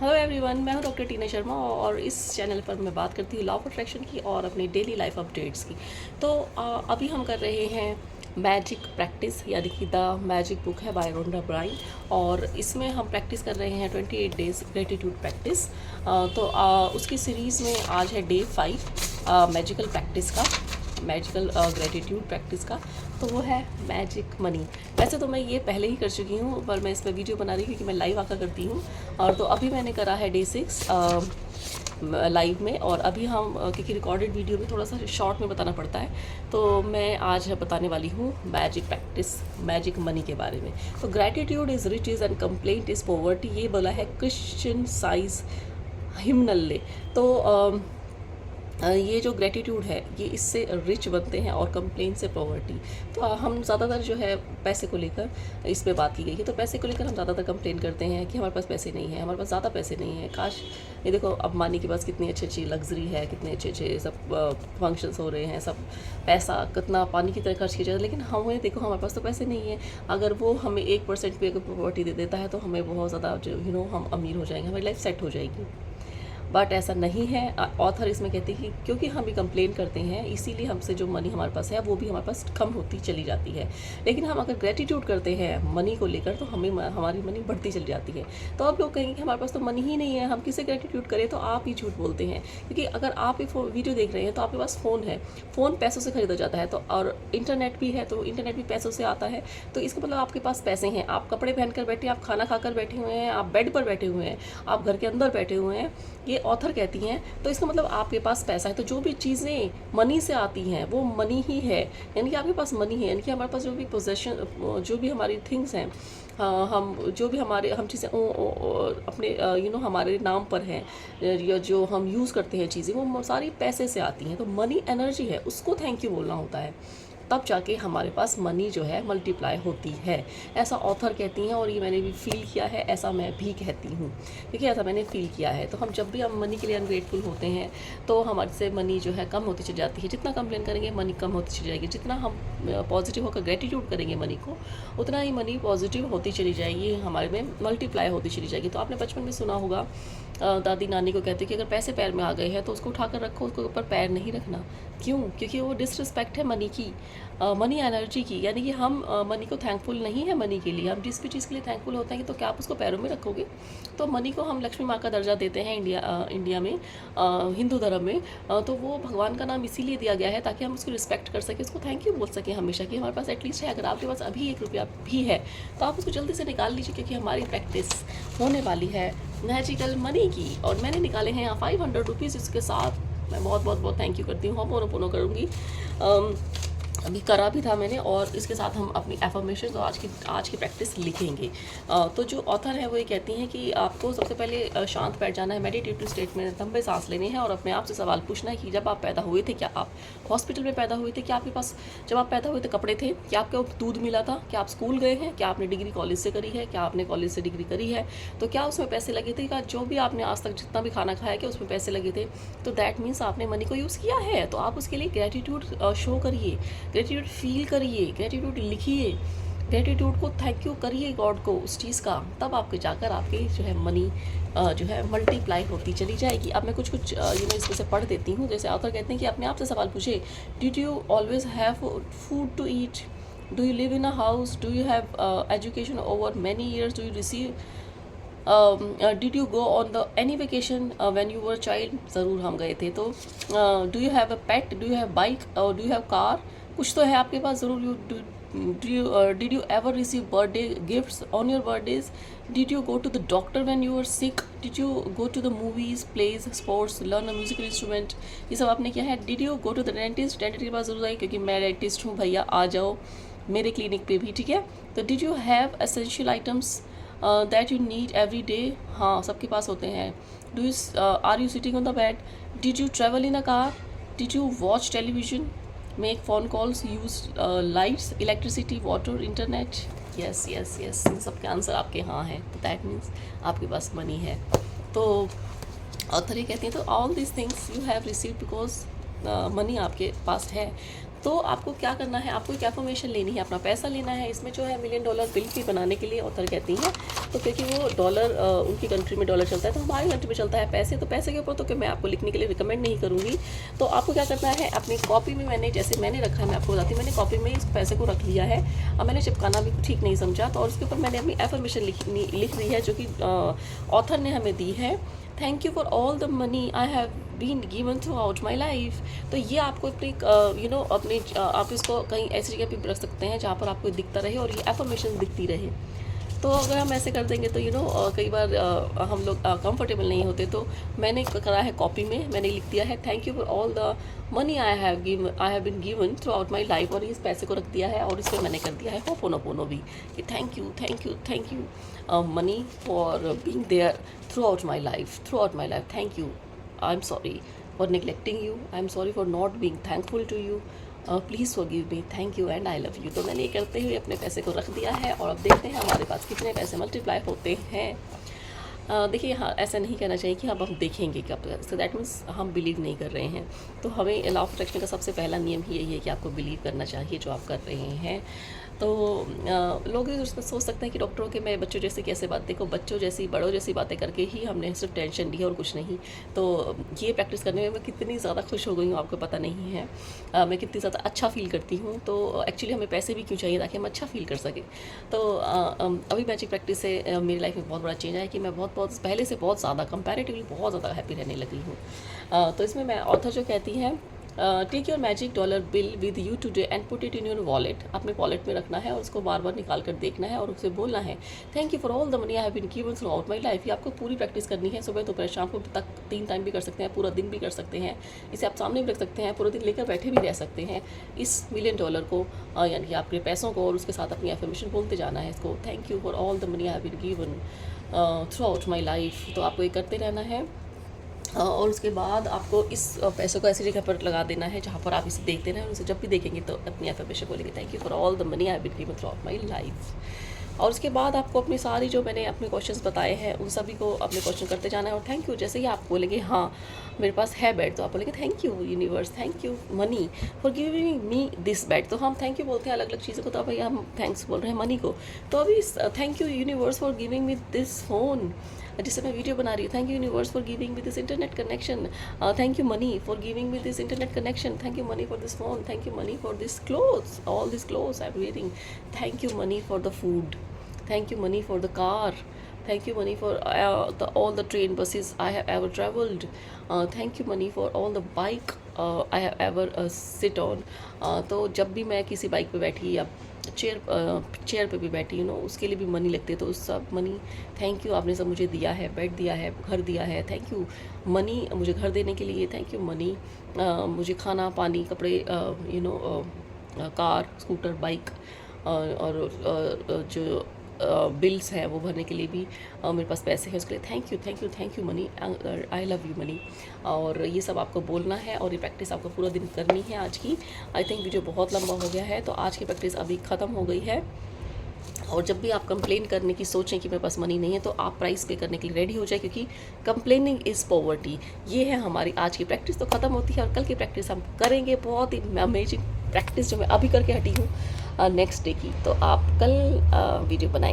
Hello everyone, मैं हूं doctor टीना शर्मा और इस चैनल पर मैं बात करती हूँ लॉ ऑफ अट्रैक्शन की और अपनी डेली लाइफ अपडेट्स की। तो अभी हम कर रहे हैं मैजिक प्रैक्टिस, यानी कि द मैजिक बुक है बाय रोंडा ब्राइन, और इसमें हम प्रैक्टिस कर रहे हैं 28 डेज ग्रेटिट्यूड प्रैक्टिस। उसकी सीरीज़ में आज है डे 5 मैजिकल प्रैक्टिस का, मैजिकल ग्रेटिट्यूड प्रैक्टिस का। तो वो है मैजिक मनी। वैसे तो मैं ये पहले ही कर चुकी हूँ, पर मैं इसमें वीडियो बना रही हूँ क्योंकि मैं लाइव आकर करती हूँ। और तो अभी मैंने करा है डे 6 लाइव में, और अभी हम क्योंकि रिकॉर्डेड वीडियो में थोड़ा सा शॉर्ट में बताना पड़ता है, तो मैं आज बताने वाली हूँ मैजिक प्रैक्टिस, मैजिक मनी के बारे में। तो gratitude is riches and complaint is poverty, ये बोला है क्रिश्चियन साइज हिमनल ने। तो ये जो ग्रेटिट्यूड है ये इससे रिच बनते हैं और कंप्लेन से पॉवर्टी। तो हम ज़्यादातर जो है पैसे को लेकर इस पे बात की गई है, तो पैसे को लेकर हम ज़्यादातर कंप्लेन करते हैं कि हमारे पास पैसे नहीं है, हमारे पास ज़्यादा पैसे नहीं है। काश, ये देखो अब मानी के पास कितनी अच्छी अच्छी लग्जरी है, कितने अच्छे अच्छे सब फंक्शंस हो रहे हैं, सब पैसा कितना पानी की तरह खर्च किया जाता है, लेकिन हमें देखो हमारे पास तो पैसे नहीं है। अगर वो हमें 1% भी अगर प्रॉपर्टी दे देता है तो हमें बहुत ज़्यादा जो हम अमीर हो जाएंगे, हमारी लाइफ सेट हो जाएगी। बट ऐसा नहीं है। ऑथर इसमें कहते हैं कि क्योंकि हम भी कंप्लेन करते हैं इसीलिए हमसे जो मनी हमारे पास है वो भी हमारे पास कम होती चली जाती है। लेकिन हम अगर ग्रेटिट्यूड करते हैं मनी को लेकर तो हमें हमारी मनी बढ़ती चली जाती है। तो अब लोग कहेंगे कि हमारे पास तो मनी ही नहीं है, हम किसे ग्रेटिट्यूड करें, तो आप ही झूठ बोलते हैं। क्योंकि अगर आप ये वीडियो देख रहे हैं तो आपके पास फ़ोन है, फ़ोन पैसों से खरीदा जाता है, तो और इंटरनेट भी है, तो इंटरनेट भी पैसों से आता है। तो इसका मतलब आपके पास पैसे हैं, आप कपड़े पहन कर बैठे हैं, आप खाना खाकर बैठे हुए हैं, आप बेड पर बैठे हुए हैं, आप घर के अंदर बैठे हुए हैं, ये ऑथर कहती हैं। तो इसका मतलब आपके पास पैसा है। तो जो भी चीज़ें मनी से आती हैं वो मनी ही है, यानी कि आपके पास मनी है, यानी कि हमारे पास जो भी पोजेशन, जो भी हमारी थिंग्स हैं, हम जो भी हमारे हम चीज़ें अपने हमारे नाम पर हैं, या जो हम यूज़ करते हैं चीज़ें, वो सारी पैसे से आती हैं। तो मनी एनर्जी है, उसको थैंक यू बोलना होता है, तब जाके हमारे पास मनी जो है मल्टीप्लाई होती है। ऐसा ऑथर कहती हैं और ये मैंने भी फील किया है, ऐसा मैं भी कहती हूँ क्योंकि ऐसा मैंने फील किया है। तो हम जब भी हम मनी के लिए अनग्रेटफुल होते हैं तो हमारे से मनी जो है कम होती चली जाती है। जितना कंप्लेन करेंगे मनी कम होती चली जाएगी, जितना हम पॉजिटिव होकर ग्रेटिट्यूड करेंगे मनी को, उतना ही मनी पॉजिटिव होती चली जाएगी, हमारे में मल्टीप्लाई होती चली जाएगी। तो आपने बचपन में सुना होगा, दादी नानी को कहते कि अगर पैसे पैर में आ गए हैं तो उसको उठाकर रखो, उसके ऊपर पैर नहीं रखना। क्यों? क्योंकि वो डिसरिस्पेक्ट है मनी की, मनी एनर्जी की। यानी कि हम मनी को थैंकफुल नहीं है मनी के लिए। हम जिस भी चीज़ के लिए थैंकफुल होते हैं तो क्या आप उसको पैरों में रखोगे? तो मनी को हम लक्ष्मी माँ का दर्जा देते हैं इंडिया में, हिंदू धर्म में। तो वो भगवान का नाम इसीलिए दिया गया है ताकि हम उसकी रिस्पेक्ट कर सकें, उसको थैंक यू बोल सकें हमेशा, कि हमारे पास एटलीस्ट है। अगर आपके पास अभी 1 रुपया भी है तो आप उसको जल्दी से निकाल लीजिए, क्योंकि हमारी प्रैक्टिस होने वाली है मैजिकल मनी की। और मैंने निकाले हैं यहाँ 500 रुपीज़। इसके साथ मैं बहुत बहुत बहुत थैंक यू करती हूँ, होपोनोपोनो करूँगी। अभी करा भी था मैंने, और इसके साथ हम अपनी एफर्मेशन तो आज की प्रैक्टिस लिखेंगे। तो जो ऑथर है वो ये कहती हैं कि आपको सबसे पहले शांत बैठ जाना है, मेडिटेटिव स्टेट में लंबे सांस लेने हैं और अपने आप से सवाल पूछना है कि जब आप पैदा हुए थे, क्या आप हॉस्पिटल में पैदा हुए थे? क्या आपके पास जब आप पैदा हुए थे कपड़े थे? क्या आपको दूध मिला था? क्या आप स्कूल गए हैं? क्या आपने डिग्री कॉलेज से करी है? क्या आपने कॉलेज से डिग्री करी है? तो क्या उसमें पैसे लगे थे? क्या जो भी आपने आज तक जितना भी खाना खाया क्या उसमें पैसे लगे थे? तो दैट मीन्स आपने मनी को यूज़ किया है। तो आप उसके लिए ग्रेटिट्यूड शो करिए, ग्रेटिट्यूड फील करिए, ग्रेटिट्यूड लिखिए, ग्रेटिट्यूड को थैंक यू करिए गॉड को उस चीज़ का। तब आपके जाकर आपके जो है मनी जो है मल्टीप्लाई होती चली जाएगी। अब मैं कुछ इसमें से पढ़ देती हूँ। जैसे ऑथर कहते हैं कि अपने आप से सवाल पूछे, did you always have food to eat? Do you live in a house? Do you have education over many years? Do you receive did you go on the any vacation when you were child? ज़रूर हम गए थे। तो do you have a pet? Do you have bike? और do you have car? कुछ तो है आपके पास ज़रूर। Did you ever receive birthday gifts on your birthdays? Did you go to the doctor when you were sick? Did you go to the movies, plays, sports, learn a musical instrument? ये सब आपने किया है। Did you go to the dentist? Dentist के पास ज़रूर आई, क्योंकि मैं डेंटिस्ट हूँ भैया, आ जाओ मेरे क्लिनिक पे भी, ठीक है। तो did you have essential items that you need every day? हाँ, सबके पास होते हैं। Do you are you sitting on the bed? Did you travel in a car? Did you watch television, make phone calls, use lights, electricity, water, internet? Yes yes yes, इन सब के answer आपके हाँ हैं। तो दैट मीन्स आपके पास money है। तो ऑथर ये कहती हैं, तो all this things you have receive because money आपके पास है। तो आपको क्या करना है, आपको एक एफर्मेशन लेनी है, अपना पैसा लेना है। इसमें जो है $1 मिलियन बिल भी बनाने के लिए ऑथर कहती हैं, तो क्योंकि वो डॉलर उनकी कंट्री में डॉलर चलता है, तो हमारी कंट्री में चलता है पैसे, तो पैसे के ऊपर तो कि मैं आपको लिखने के लिए रिकमेंड नहीं करूँगी। तो आपको क्या करना है, अपनी कॉपी में मैंने जैसे मैंने रखा है, मैं आपको बताती हूँ, मैंने कॉपी में इस पैसे को रख लिया है। अब मैंने चिपकाना भी ठीक नहीं समझा, तो और उसके ऊपर मैंने अपनी एफर्मेशन लिख दी है, जो कि ऑथर ने हमें दी है। Thank you for all the money I have been given throughout my life. तो ये आपको अपनी अपनी आप इसको कहीं ऐसी जगह पे रख सकते हैं जहाँ पर आपको दिखता रहे और ये एफर्मेशन दिखती रहे। तो अगर हम ऐसे कर देंगे तो कई बार हम लोग कंफर्टेबल नहीं होते, तो मैंने करा है कॉपी में, मैंने लिख दिया है thank you for all the money I have been given throughout my life, और इस पैसे को रख दिया है और इस पर मैंने कर दिया है होपोनोपोनो भी कि thank you money for being there throughout my life, thank you, I am sorry for neglecting you, I am sorry for not being thankful to you, please forgive me, thank you and I love you. तो मैंने ये करते हुए अपने पैसे को रख दिया है और अब देखते हैं हमारे पास कितने पैसे मल्टीप्लाई होते हैं। देखिए, हाँ, ऐसा नहीं कहना चाहिए कि अब हम देखेंगे कब, सो दैट मीन्स हम बिलीव नहीं कर रहे हैं। तो हमें लॉ ऑफ अट्रैक्शन का सबसे पहला नियम ही यही है कि आपको बिलीव करना चाहिए जो आप कर रहे हैं। तो लोग ये सोच सकते हैं कि डॉक्टरों के मैं बच्चों जैसे कैसे बात, देखो बच्चों जैसी बड़ों जैसी बातें करके ही हमने सिर्फ टेंशन ली है और कुछ नहीं। तो ये प्रैक्टिस करने में मैं कितनी ज़्यादा खुश हो गई हूँ आपको पता नहीं है। मैं कितनी ज़्यादा अच्छा फील करती हूँ। तो एक्चुअली हमें पैसे भी क्यों चाहिए, ताकि हम अच्छा फील कर सकें। तो अभी मैजिक प्रैक्टिस से मेरी लाइफ में बहुत बड़ा चेंज आया कि मैं बहुत पहले से बहुत ज़्यादा कंपैरेटिवली बहुत ज़्यादा हैप्पी रहने लगी हूँ। तो इसमें मैं ऑथर जो कहती हैं, take your magic dollar bill with you today and put it in your wallet, अपने वॉलेट में रखना है और उसको बार बार निकाल कर देखना है और उसे बोलना है thank you for all the money I have been given throughout my life. ये आपको पूरी प्रैक्टिस करनी है, सुबह दोपहर शाम को तक 3 टाइम भी कर सकते हैं, पूरा दिन भी कर सकते हैं। इसे आप सामने भी रख सकते हैं, पूरा दिन लेकर बैठे भी रह सकते हैं। इस $1 मिलियन को यानी कि आपके पैसों को, और उसके साथ अपनी एफर्मेशन बोलते जाना है इसको, thank you for all the money I have been given throughout my life. तो आपको ये करते रहना है। और उसके बाद आपको इस पैसों को ऐसी जगह पर लगा देना है जहाँ पर आप इसे देखते रहें, उसे जब भी देखेंगे तो अपनी एफर्मेशन बोलेंगे thank you for all the money I have been given throughout my life. और उसके बाद आपको अपनी सारी जो मैंने अपने क्वेश्चंस बताए हैं उन सभी को अपने क्वेश्चन करते जाना है। और थैंक यू, जैसे ही आप बोलेंगे हाँ मेरे पास है बेड, तो आप बोलेंगे thank you universe, thank you money for giving me this bed. तो हम थैंक यू बोलते हैं अलग अलग चीज़ों को, तो अभी हम थैंक्स बोल रहे हैं मनी को। तो अभी thank you universe for giving me this phone, जिससे मैं वीडियो बना रही हूँ। Thank you universe for giving me this internet connection, thank you money for giving me this internet connection, thank you money for this phone, thank you money for this clothes, all this clothes I am wearing, thank you money for the food, thank you money for the car, thank you money for all the train buses I have ever traveled, thank you money for all the bike I have ever sit on। तो जब भी मैं किसी bike पे बैठी या chair पे भी बैठी उसके लिए भी मनी लगती है। तो उस सब मनी थैंक यू, आपने सब मुझे दिया है, बेड दिया है, घर दिया है, थैंक यू मनी मुझे घर देने के लिए, थैंक यू मनी मुझे खाना पानी कपड़े कार स्कूटर बाइक और जो बिल्स हैं वो भरने के लिए भी मेरे पास पैसे हैं, उसके लिए thank you money, I love you money. और ये सब आपको बोलना है और ये प्रैक्टिस आपको पूरा दिन करनी है आज की। आई थिंक वीडियो बहुत लंबा हो गया है, तो आज की प्रैक्टिस अभी ख़त्म हो गई है। और जब भी आप कंप्लेन करने की सोचें कि मेरे पास मनी नहीं है, तो आप प्राइस पे करने के लिए रेडी हो जाए, क्योंकि कंप्लेनिंग इज़ पॉवर्टी। ये है हमारी आज की प्रैक्टिस। तो ख़त्म होती है और कल की प्रैक्टिस हम करेंगे, बहुत ही अमेजिंग प्रैक्टिस जो मैं अभी करके हटी हूँ नेक्स्ट डे की। तो आप कल वीडियो बनाएंगे।